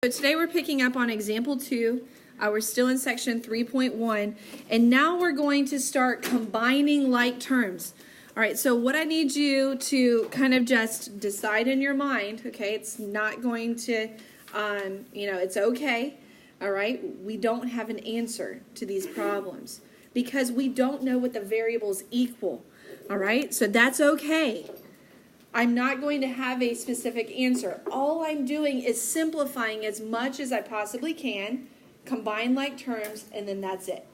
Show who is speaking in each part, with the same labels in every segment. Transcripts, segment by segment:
Speaker 1: So today we're picking up on example 2. We're still in section 3.1, and now we're going to start combining like terms. All right, so what I need you to kind of just decide in your mind, okay, it's not going to, it's okay, all right? We don't have an answer to these problems because we don't know what the variables equal, all right? So that's okay. I'm not going to have a specific answer. All I'm doing is simplifying as much as I possibly can, combine like terms, and then that's it.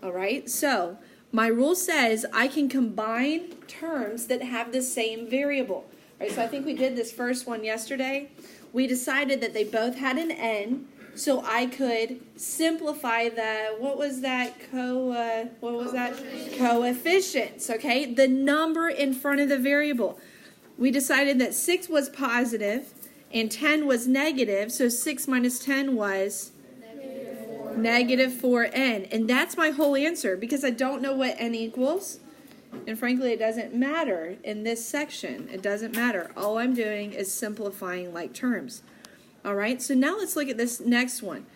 Speaker 1: All right? So my rule says I can combine terms that have the same variable. All right, so I think we did this first one yesterday. We decided that they both had an n, so I could simplify the, coefficients, okay? The number in front of the variable. We decided that 6 was positive and 10 was negative, so 6 minus 10 was negative 4n. And that's my whole answer because I don't know what n equals. And frankly, it doesn't matter in this section. It doesn't matter. All I'm doing is simplifying like terms. All right, so now let's look at this next one.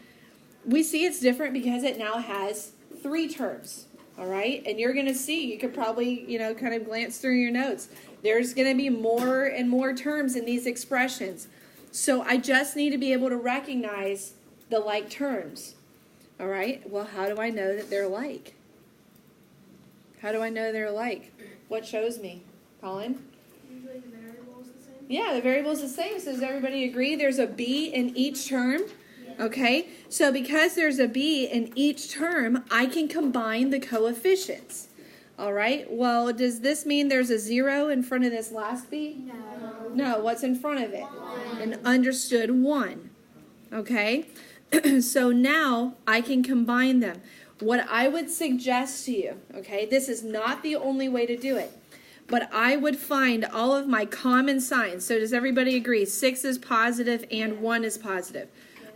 Speaker 1: We see it's different because it now has 3 terms. All right, and you're going to see, you could probably, kind of glance through your notes. There's going to be more and more terms in these expressions. So I just need to be able to recognize the like terms. All right, well, how do I know that they're like? How do I know they're like? What shows me? Colin?
Speaker 2: Usually the variable is the same.
Speaker 1: Yeah, the variable is the same. So does everybody agree there's a b in each term? Okay, so because there's a b in each term, I can combine the coefficients. All right, well, does this mean there's a 0 in front of this last b? No, what's in front of it?
Speaker 2: 1.
Speaker 1: An understood 1. Okay, so now I can combine them. What I would suggest to you, okay, this is not the only way to do it, but I would find all of my common signs. So does everybody agree? 6 is positive and 1 is positive.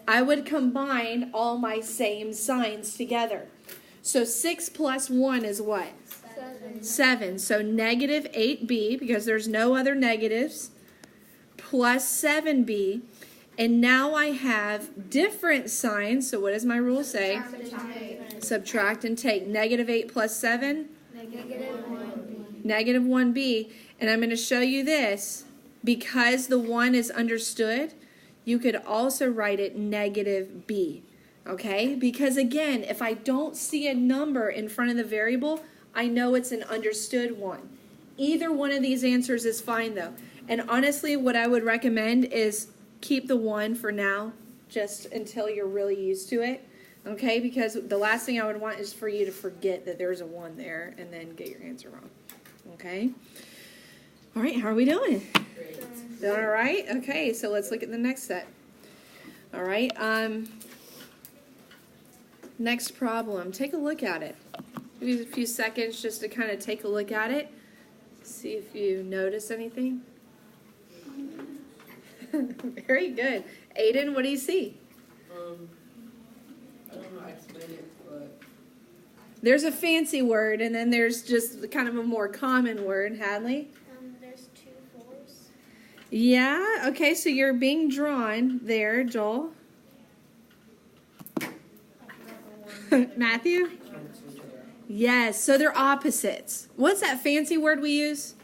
Speaker 1: I would combine all my same signs together. So 6 plus 1 is what? 7. So negative 8b, because there's no other negatives, plus 7b. And now I have different signs. So what does my rule say? Subtract and take. Negative 8 plus 7? Negative 1b. And I'm going to show you this. Because the 1 is understood, you could also write it negative b, okay? Because again, if I don't see a number in front of the variable, I know it's an understood one. Either one of these answers is fine though. And honestly, what I would recommend is keep the 1 for now, just until you're really used to it, okay? Because the last thing I would want is for you to forget that there's a 1 there and then get your answer wrong, okay? All right, how are we doing? Doing all right? Okay, so let's look at the next set. All right, next problem. Take a look at it. Give you a few seconds just to kind of take a look at it. See if you notice anything. Very good. Aiden, what do you see?
Speaker 3: I don't know how to explain it, but...
Speaker 1: There's a fancy word, and then there's just kind of a more common word. Hadley?
Speaker 2: There's 2 4s.
Speaker 1: Yeah, okay, so you're being drawn there, Joel. Matthew? Yes, so they're opposites. What's that fancy word we use?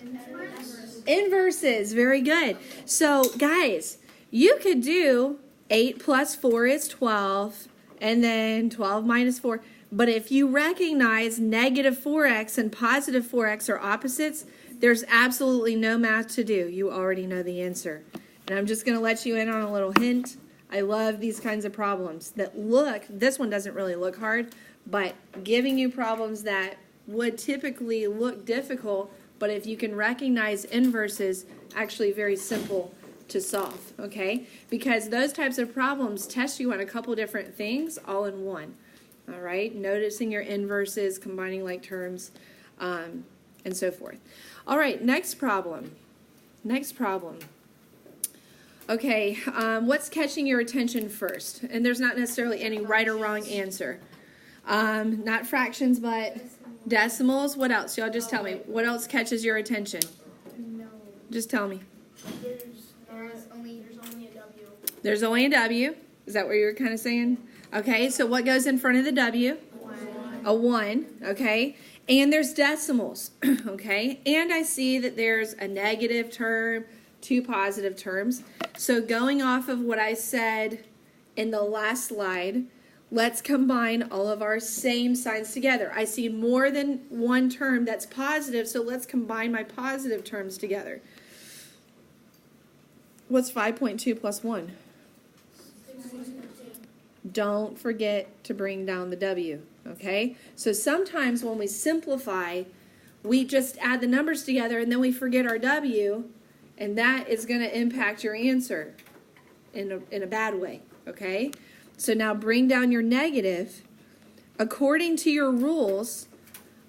Speaker 1: Inverses. Very good. So, guys, you could do 8 plus 4 is 12, and then 12 minus 4. But if you recognize negative 4x and positive 4x are opposites, there's absolutely no math to do. You already know the answer. And I'm just going to let you in on a little hint. I love these kinds of problems that look, this one doesn't really look hard, but giving you problems that would typically look difficult, but if you can recognize inverses, actually very simple to solve, okay? Because those types of problems test you on a couple different things all in one, all right? Noticing your inverses, combining like terms, and so forth. All right, next problem. Next problem. Okay, what's catching your attention first? And there's not necessarily any right or wrong answer. Not fractions, but decimals. What else? Y'all just tell me. What else catches your attention?
Speaker 2: No.
Speaker 1: Just tell me.
Speaker 2: There's only a W.
Speaker 1: There's only a W. Is that what you were kind of saying? Okay, so what goes in front of the W?
Speaker 2: 1.
Speaker 1: A 1, okay? And there's decimals, okay? And I see that there's a negative term, 2 positive terms. So going off of what I said in the last slide, let's combine all of our same signs together. I see more than one term that's positive, so let's combine my positive terms together. What's 5.2 plus 1? Don't forget to bring down the W, okay? So sometimes when we simplify, we just add the numbers together and then we forget our W, and that is going to impact your answer in a bad way, okay? So now bring down your negative. According to your rules,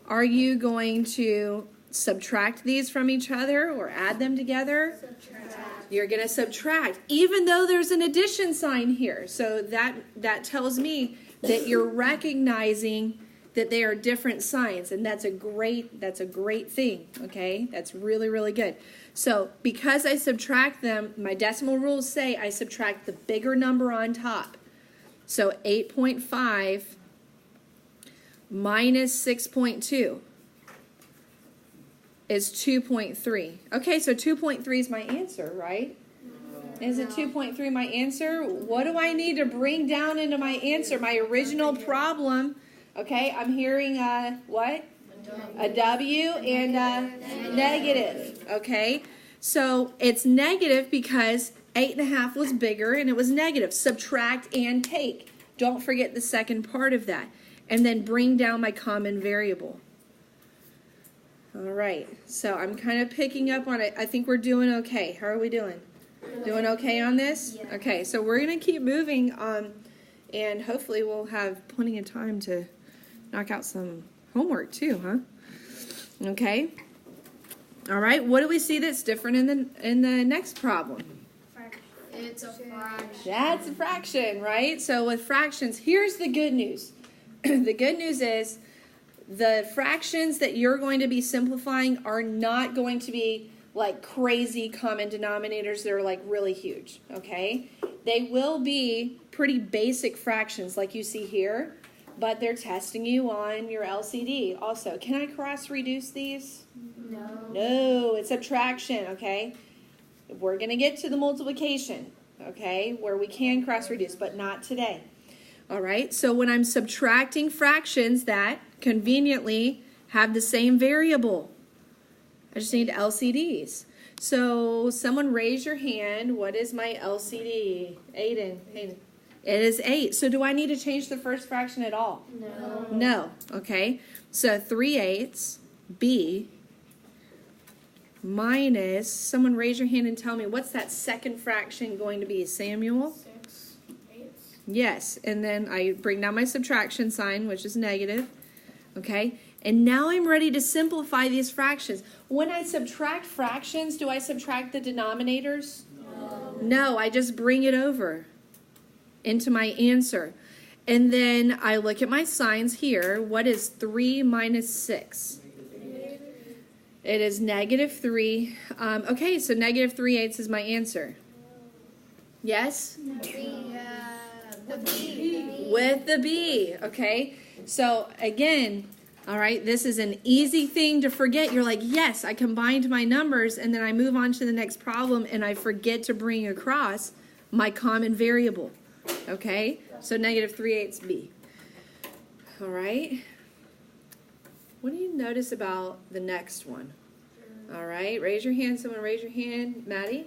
Speaker 1: are you going to subtract these from each other or add them together?
Speaker 2: Subtract.
Speaker 1: You're going to subtract, even though there's an addition sign here. So that tells me that you're recognizing that they are different signs, and that's a great thing, okay? That's really, really good. So because I subtract them, my decimal rules say I subtract the bigger number on top. So 8.5 minus 6.2 is 2.3. Okay, so 2.3 is my answer, right? Is it 2.3 my answer? What do I need to bring down into my answer? My original problem. Okay, I'm hearing what? A W and a negative. Okay, so it's negative because 8.5 was bigger and it was negative. Subtract and take. Don't forget the second part of that. And then bring down my common variable. All right, so I'm kind of picking up on it. I think we're doing okay. How are we doing? Doing okay on this?
Speaker 2: Yeah.
Speaker 1: Okay, so we're going to keep moving, and hopefully we'll have plenty of time to knock out some homework too, huh? Okay. All right, what do we see that's different in the next problem?
Speaker 2: It's a fraction.
Speaker 1: That's a fraction, right? So with fractions, here's the good news. The good news is the fractions that you're going to be simplifying are not going to be like crazy common denominators that are like really huge, okay? They will be pretty basic fractions like you see here, but they're testing you on your LCD also. Can I cross-reduce these?
Speaker 2: No.
Speaker 1: No, it's subtraction, okay? We're going to get to the multiplication, okay, where we can cross-reduce, but not today. All right, so when I'm subtracting fractions that conveniently have the same variable, I just need LCDs. So someone raise your hand. What is my LCD? Aiden. It is 8. So do I need to change the first fraction at all?
Speaker 2: No.
Speaker 1: No. Okay. So 3/8 B minus, someone raise your hand and tell me, what's that second fraction going to be, Samuel?
Speaker 2: 6/8.
Speaker 1: Yes. And then I bring down my subtraction sign, which is negative. Okay. And now I'm ready to simplify these fractions. When I subtract fractions, do I subtract the denominators? No, I just bring it over into my answer. And then I look at my signs here. What is 3 minus 6? It is -3. Okay, so -3/8 is my answer. Yes? With the B. Okay, so again, all right, this is an easy thing to forget. You're like, yes, I combined my numbers, and then I move on to the next problem, and I forget to bring across my common variable. Okay, so -3/8 B. All right. What do you notice about the next one? All right, raise your hand. Someone raise your hand. Maddie?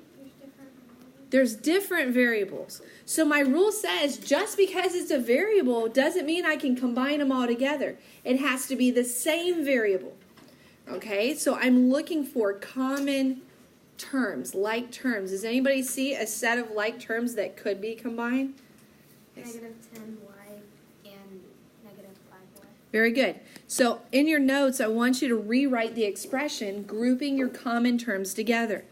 Speaker 1: There's different variables. So my rule says just because it's a variable doesn't mean I can combine them all together. It has to be the same variable. Okay, so I'm looking for common terms, like terms. Does anybody see a set of like terms that could be combined? Yes.
Speaker 2: -10y and -5y.
Speaker 1: Very good. So in your notes, I want you to rewrite the expression grouping your common terms together.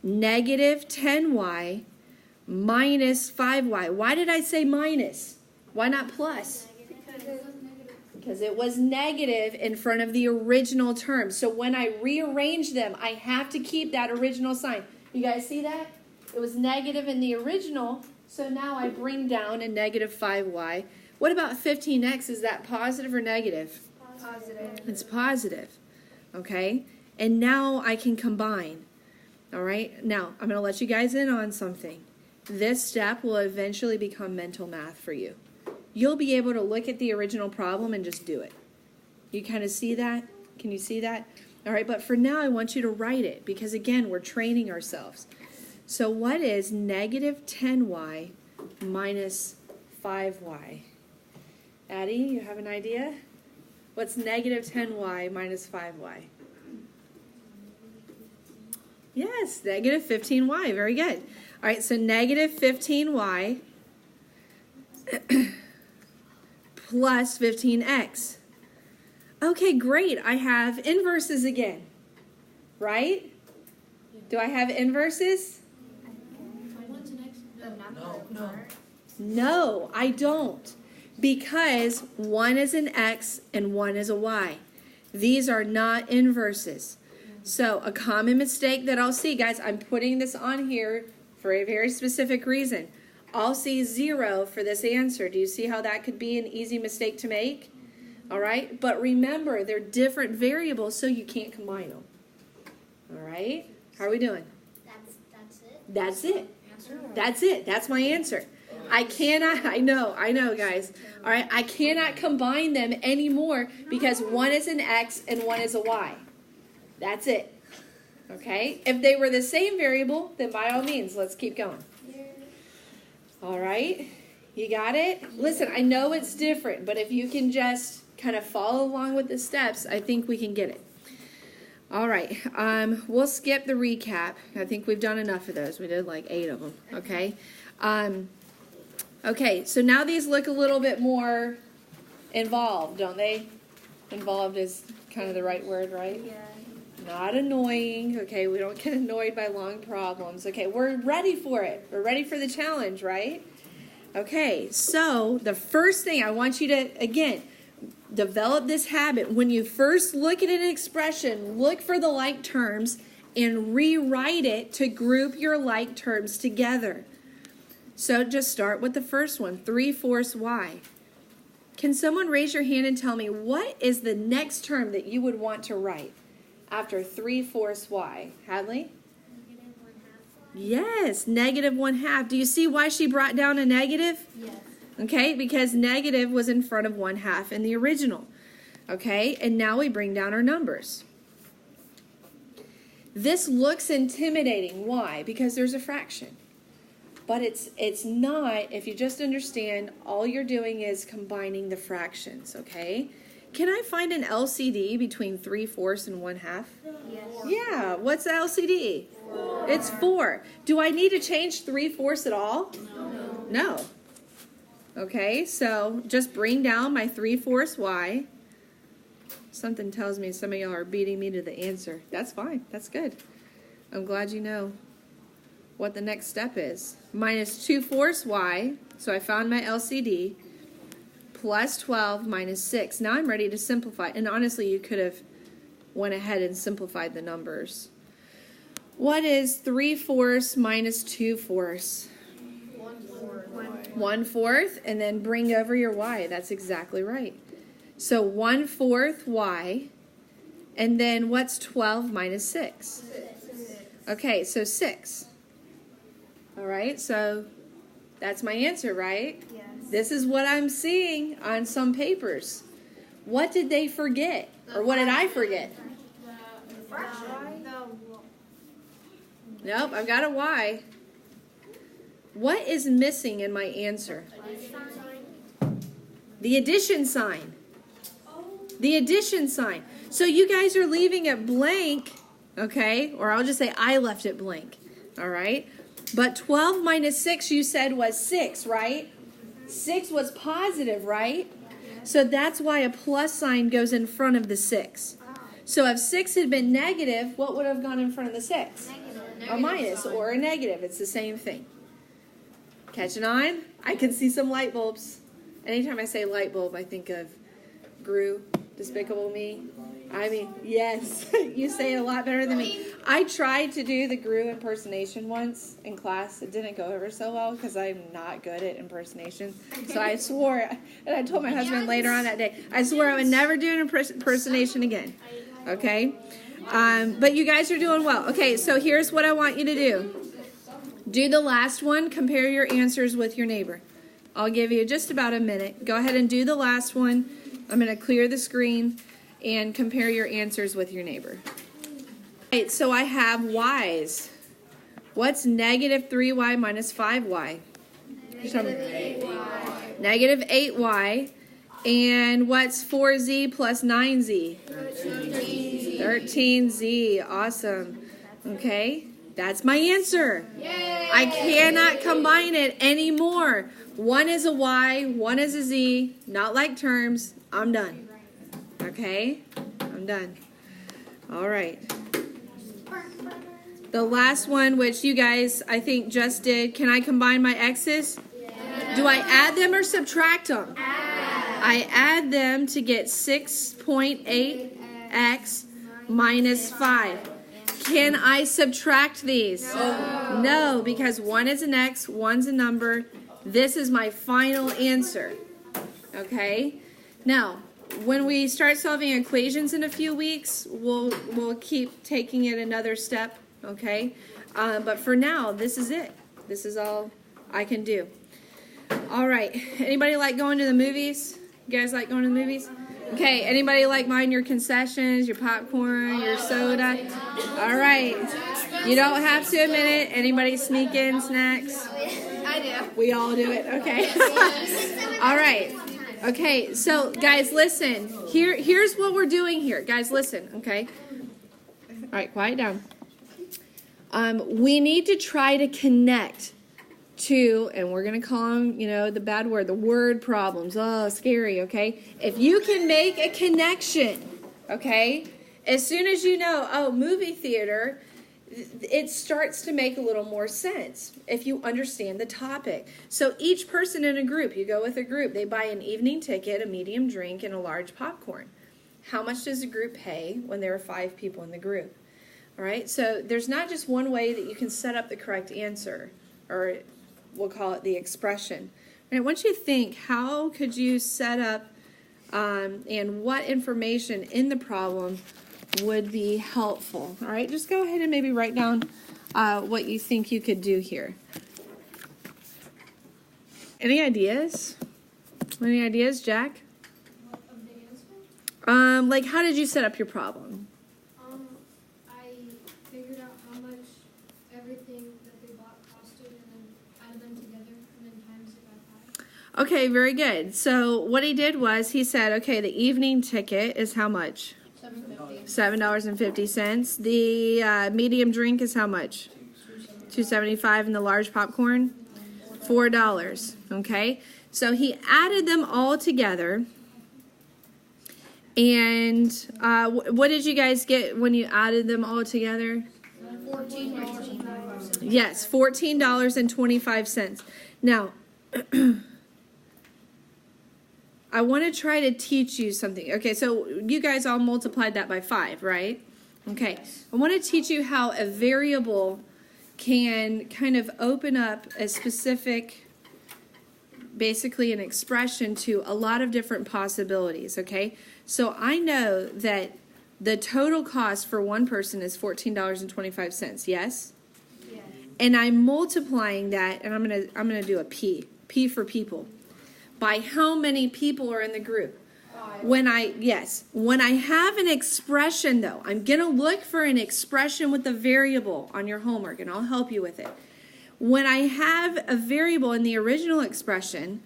Speaker 1: -10y minus 5y. Why did I say minus? Why not plus? Because it was negative in front of the original term. So when I rearrange them, I have to keep that original sign. You guys see that? It was negative in the original, So now I bring down a negative 5y. What about 15x? Is that positive or negative?
Speaker 2: Positive.
Speaker 1: It's positive. Okay? And now I can combine. All right? Now, I'm going to let you guys in on something. This step will eventually become mental math for you. You'll be able to look at the original problem and just do it. You kind of see that? Can you see that? All right, but for now, I want you to write it because, again, we're training ourselves. So what is negative 10y minus 5y? Addie, you have an idea? What's negative 10y minus 5y? Yes, negative 15y. Very good. All right, so negative 15y plus 15x. Okay, great. I have inverses again, right? Do I have inverses?
Speaker 3: No.
Speaker 1: No, I don't. Because one is an x and one is a y. These are not inverses. So a common mistake that I'll see, guys, I'm putting this on here for a very specific reason. I'll see 0 for this answer. Do you see how that could be an easy mistake to make? All right, but remember, they're different variables, so you can't combine them. All right, how are we doing?
Speaker 2: That's it.
Speaker 1: That's it. That's it. That's my answer. I cannot, I know, guys. All right, I cannot combine them anymore because one is an X and one is a Y. That's it. Okay, if they were the same variable, then by all means, let's keep going. All right, you got it? Listen, I know it's different, but if you can just kind of follow along with the steps, I think we can get it. All right, we'll skip the recap. I think we've done enough of those. We did like 8 of them, okay? Okay, so now these look a little bit more involved, don't they? Involved is kind of the right word, right?
Speaker 2: Yeah.
Speaker 1: Not annoying, okay? We don't get annoyed by long problems. Okay, we're ready for it. We're ready for the challenge, right? Okay, so the first thing I want you to, again, develop this habit. When you first look at an expression, look for the like terms and rewrite it to group your like terms together. So just start with the first one, 3/4 y. Can someone raise your hand and tell me what is the next term that you would want to write after 3/4 y? Hadley? Yes, negative 1/2. Do you see why she brought down a negative?
Speaker 2: Yes.
Speaker 1: Okay, because negative was in front of 1/2 in the original. Okay, and now we bring down our numbers. This looks intimidating. Why? Because there's a fraction. But it's not, if you just understand, all you're doing is combining the fractions, okay? Can I find an LCD between 3/4 and 1/2?
Speaker 2: Yes.
Speaker 1: Yeah, what's the LCD? 4. It's 4. Do I need to change 3/4 at all? No. Okay, so just bring down my 3/4 y. Something tells me some of y'all are beating me to the answer. That's fine. That's good. I'm glad you know what the next step is. Minus 2/4 y, so I found my LCD, plus 12 minus 6. Now I'm ready to simplify. And honestly, you could have went ahead and simplified the numbers. What is 3/4 minus 2/4? 1/4, and then bring over your y. That's exactly right. So 1/4 y, and then what's 12 minus 6? Okay, so 6. All right, so that's my answer, right?
Speaker 2: Yes.
Speaker 1: This is what I'm seeing on some papers. What did they forget? Or what did I forget? Nope, I've got a y. What is missing in my answer? The addition sign. The addition sign. So you guys are leaving it blank, okay? Or I'll just say I left it blank, all right? But 12 minus 6 you said was 6, right? 6 was positive, right? So that's why a plus sign goes in front of the 6. So if 6 had been negative, what would have gone in front of the 6? A minus or a negative. It's the same thing. Catching on? I can see some light bulbs. Anytime I say light bulb, I think of Gru, Despicable Me. I mean, yes, you say it a lot better than me. I tried to do the Gru impersonation once in class. It didn't go over so well because I'm not good at impersonation. So I swore, and I told my husband later on that day, I swore I would never do an impersonation again. Okay? But you guys are doing well. Okay, so here's what I want you to do. Do the last one. Compare your answers with your neighbor. I'll give you just about a minute. Go ahead and do the last one. I'm going to clear the screen and compare your answers with your neighbor. All right, so I have y's. What's negative 3y minus 5y?
Speaker 2: Negative 8y.
Speaker 1: Negative 8y. And what's 4z plus 9z?
Speaker 2: 13z.
Speaker 1: 13z. Awesome. Okay, that's my answer.
Speaker 2: Yay!
Speaker 1: I cannot combine it anymore. One is a y, one is a z. Not like terms. I'm done. Okay, I'm done. All right. The last one, which you guys, I think, just did. Can I combine my x's?
Speaker 2: Yeah.
Speaker 1: Do I add them or subtract them?
Speaker 2: Add.
Speaker 1: I add them to get 6.8x minus 5. Can I subtract these?
Speaker 2: No.
Speaker 1: No, because one is an x, one's a number. This is my final answer. Okay? Now, when we start solving equations in a few weeks, we'll keep taking it another step, okay? But for now, this is it. This is all I can do. All right. Anybody like going to the movies? You guys like going to the movies? Okay. Anybody like buying your concessions, your popcorn, your soda? All right. You don't have to admit it. Anybody sneak in snacks?
Speaker 2: I do.
Speaker 1: We all do it. Okay. All right. Okay, so guys, listen. Here's what we're doing here. Guys, listen, okay? All right, quiet down. We need to try to connect to, and we're going to call them, the bad word, the word problems. Oh, scary, okay? If you can make a connection, okay? As soon as you know, oh, movie theater, it starts to make a little more sense if you understand the topic. So each person in a group, you go with a group, they buy an evening ticket, a medium drink, and a large popcorn. How much does a group pay when there are 5 people in the group? All right, so there's not just one way that you can set up the correct answer, or we'll call it the expression. And I want you to think, how could you set up and what information in the problem would be helpful. All right, just go ahead and maybe write down what you think you could do here. Any ideas? Any ideas, Jack?
Speaker 2: What of the answer?
Speaker 1: Like, how did you set up your problem?
Speaker 2: I figured out how much everything that they bought costed and then added them together and then times it by 5.
Speaker 1: Okay, very good. So what he did was he said, okay, the evening ticket is how much? $7.50. The medium drink is how much? $2.75, and the large popcorn? $4. Okay, so he added them all together. And what did you guys get when you added them all together?
Speaker 2: $14.25.
Speaker 1: Yes, $14.25. Now, I want to try to teach you something. Okay, so you guys all multiplied that by 5, right? Okay, I want to teach you how a variable can kind of open up a specific, basically an expression to a lot of different possibilities, okay? So I know that the total cost for one person is $14.25, yes?
Speaker 2: Yes.
Speaker 1: And I'm multiplying that, and I'm gonna do a P for people, by how many people are in the group. When I have an expression, though, I'm going to look for an expression with a variable on your homework, and I'll help you with it. When I have a variable in the original expression,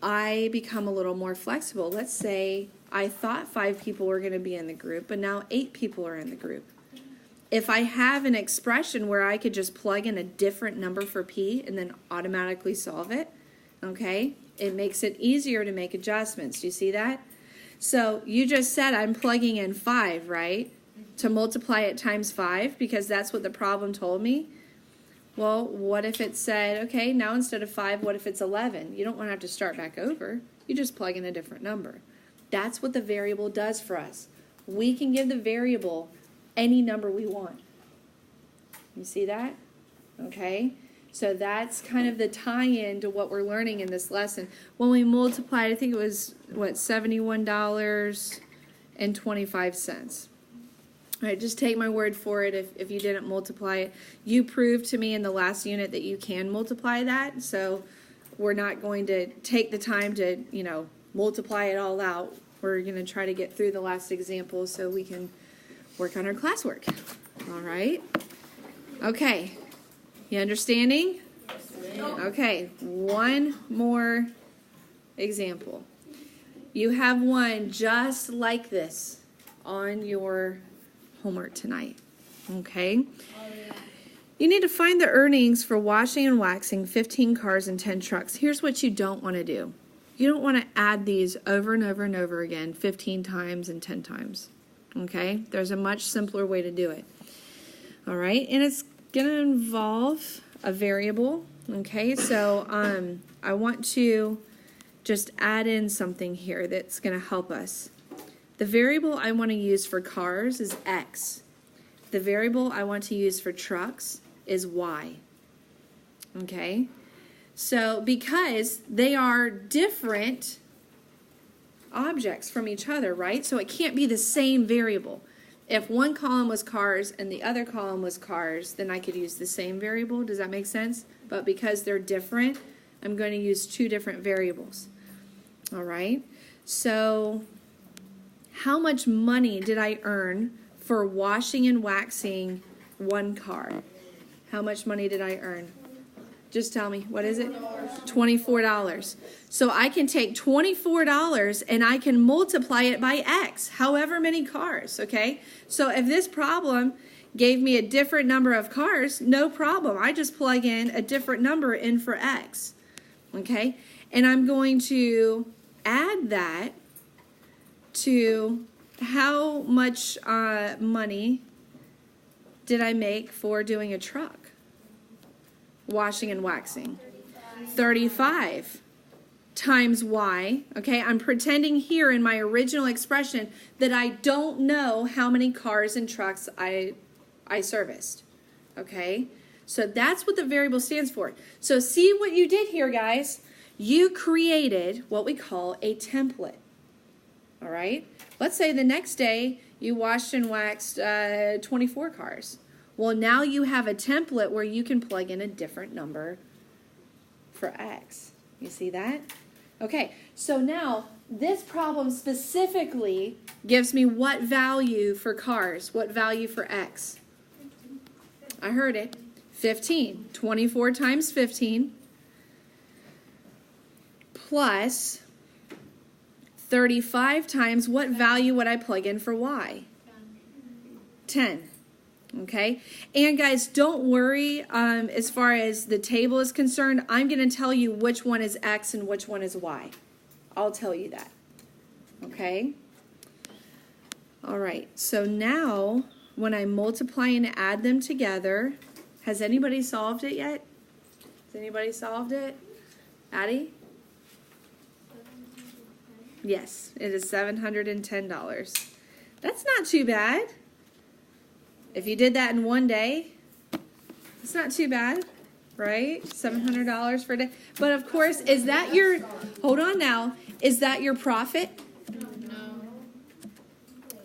Speaker 1: I become a little more flexible. Let's say I thought 5 people were going to be in the group, but now 8 people are in the group. If I have an expression where I could just plug in a different number for P and then automatically solve it, okay, it makes it easier to make adjustments. Do you see that? So you just said I'm plugging in 5, right? To multiply it times 5 because that's what the problem told me. Well, what if it said, okay, now instead of 5, what if it's 11? You don't want to have to start back over. You just plug in a different number. That's what the variable does for us. we can give the variable any number we want. You see that? Okay. So that's kind of the tie-in to what we're learning in this lesson. When we multiplied, I think it was, what, $71.25. All right, just take my word for it if you didn't multiply it. You proved to me in the last unit that you can multiply that, so we're not going to take the time to, multiply it all out. We're going to try to get through the last example so we can work on our classwork. All right? Okay. You understanding? Okay, one more example. You have one just like this on your homework tonight. Okay? You need to find the earnings for washing and waxing 15 cars and 10 trucks. Here's what you don't want to do. You don't want to add these over and over and over again 15 times and 10 times. Okay? There's a much simpler way to do it. All right? And it's going to involve a variable. Okay? So I want to just add in something here that's going to help us. The variable I want to use for cars is X. The variable I want to use for trucks is Y. Okay? So because they are different objects from each other, right? So it can't be the same variable. If one column was cars and the other column was cars, then I could use the same variable. Does that make sense? But because they're different, I'm going to use two different variables. All right? So how much money did I earn for washing and waxing one car? How much money did I earn? Just tell me. What is it? $24. So I can take $24 and I can multiply it by X, however many cars, okay? So if this problem gave me a different number of cars, no problem. I just plug in a different number in for X, okay? And I'm going to add that to how much money did I make for doing a truck? Washing and waxing. 35 times Y. Okay, I'm pretending here in my original expression that I don't know how many cars and trucks I serviced. Okay, so that's what the variable stands for. So see what you did here, guys. You created what we call a template. All right, let's say the next day you washed and waxed 24 cars. Well, now you have a template where you can plug in a different number for X. You see that? Okay, so now this problem specifically gives me what value for cars, what value for X. I heard it. 15. 24 times 15 plus 35 times what value would I plug in for Y? 10. Okay, and guys, don't worry as far as the table is concerned. I'm going to tell you which one is X and which one is Y. I'll tell you that. Okay? All right, so now when I multiply and add them together, has anybody solved it yet? Has anybody solved it? Addie? Yes, it is $710. That's not too bad. If you did that in one day, it's not too bad, right? $700 for a day. But of course, is that your, hold on now, is that your profit?
Speaker 2: No.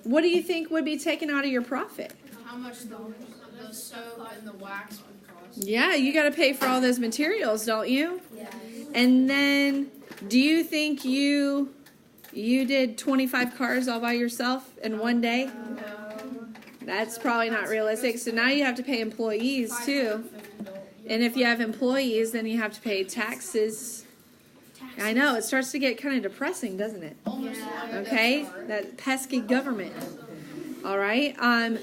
Speaker 1: What do you think would be taken out of your profit?
Speaker 2: How much the soap and the wax would cost?
Speaker 1: Yeah, you got to pay for all those materials, don't you?
Speaker 2: Yeah.
Speaker 1: And then, do you think you did 25 cars all by yourself in one day?
Speaker 2: No.
Speaker 1: That's probably not realistic. So now you have to pay employees too. And if you have employees, then you have to pay taxes. I know, it starts to get kind of depressing, doesn't it?
Speaker 2: Yeah.
Speaker 1: Okay? That pesky government. All right.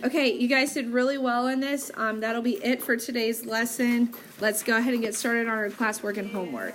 Speaker 1: Okay, you guys did really well in this. That'll be it for today's lesson. Let's go ahead and get started on our classwork and homework.